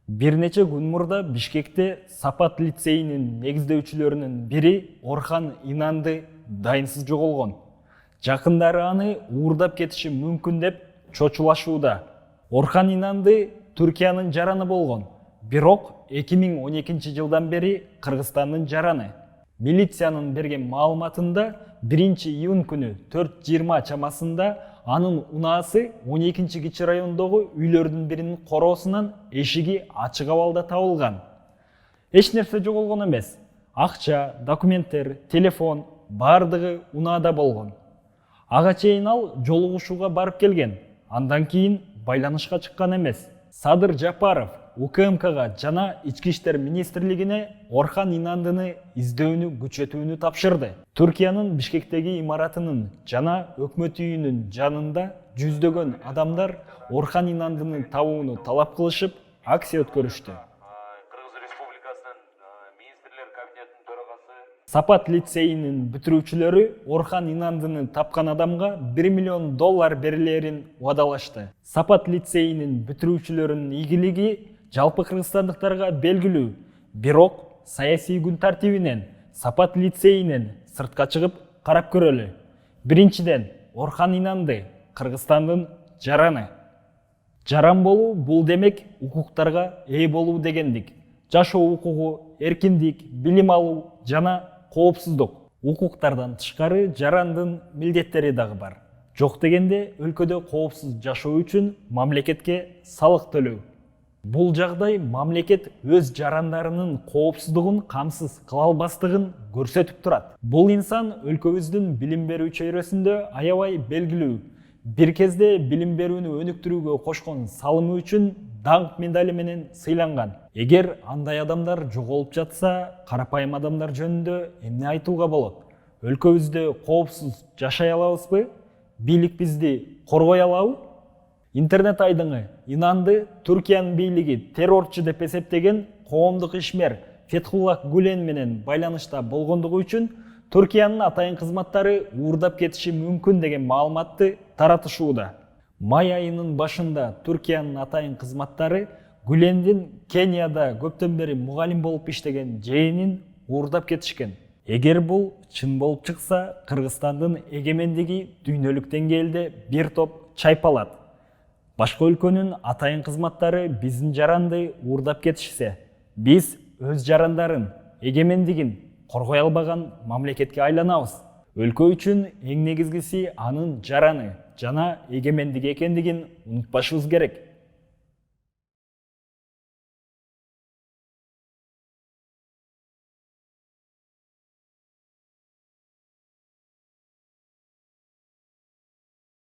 Bir neçe gün murda Бишкекте Сапат лицейинин негиздөөчүлөрүнүн бири Орхан Инанды дайынсыз жоголгон. Жакындары аны уурдап кетиши мүмкүн деп чочулашууда. Орхан Инанды Түркиянын жараны болгон. Бирок 2012 жылдан бери Кыргызстандын жараны. Милициянын берген маалыматында 1-июнь күнү 4:20 чамасында анын унаасы 12 кичи райондогу үйлөрдүн биринин короосунан эшиги ачык абалда табылган. Эч нерсе жоголгон эмес. Акча, документтер, телефон бардыгы унаада болгон. Ага чейин ал жолугушууга барып келген. Андан кийин байланышка чыккан эмес. Садыр Жапаров УКМКга жана Ички иштер министрлигине Орхан Инандыны издөөнү күчөтүүнү тапшырды. Түркиянын Бишкектеги имаратынын жана өкмөт үйүнүн жанында жүздөгөн адамдар Орхан Инандыны табууну талап кылышып, акция өткөрүштү. Кыргыз Республикасынын министрлер кабинетинин төрагасы Сапат лицейинин бүтүрүүчүлөрү Орхан Инандыны тапкан адамга $1 миллион берилерин убадалашты. Сапат лицейинин бүтүрүүчүлөрүнүн ийгилиги жалпы кыргызстандыктарга белгилүү. Бирок саясий күн тартибинен Сапат лицейинен сыртка чыгып карап көрөлү. Биринчиден, Орхан Инанды Кыргызстандын жараны. Жаран болуу бул демек укуктарга ээ болуу дегендик. Жашоо укугу, эркиндик, билим алуу жана коопсуздук. Укуктардан тышкары жарандын милдеттери дагы бар. Жок дегенде өлкөдө коопсуз жашоо үчүн мамлекетке салык төлөө. Бул жагдай мамлекет өз жарандарынын коопсуздугун камсыз кыла албастыгын көрсөтүп турат. Бул инсан өлкөбүздүн билим берүү чөйрөсүндө аябай белгилүү. Бир кезде билим берүүнү өнүктүрүүгө кошкон салымы үчүн даңк медали менен сыйланган. Эгер андай адамдар жоголуп жатса, карапайым адамдар жөнүндө эмне айтууга болот? Өлкөбүздө коопсуз жашай алабызбы? Бийлик бизди коргой алабы? Интернет айдыңы Инанды Түркиянын бийлиги террорчу деп эсептеген коомдук ишмер Фетхуллах Гулен менен байланышта болгондугу үчүн Түркиянын атайын кызматтары уурдап кетиши мүмкүн деген маалыматты таратышууда. Май айынын башында Түркиянын атайын кызматтары Гулендин Кенияда көптөн бери мугалим болуп иштеген жээнин уурдап кетишкен. Эгер бул чын болуп чыкса, Кыргызстандын эгемендиги дүйнөлүк деңгээлде бир топ чайпалат. Башка өлкөнүн атайын кызматтары биздин жаранды уурдап кетишсе, биз өз жарандарын, эгемендигин коргой албаган мамлекетке айланабыз. Өлкө үчүн эң негизгиси анын жараны жана эгемендиги экендигин унутпашыбыз керек.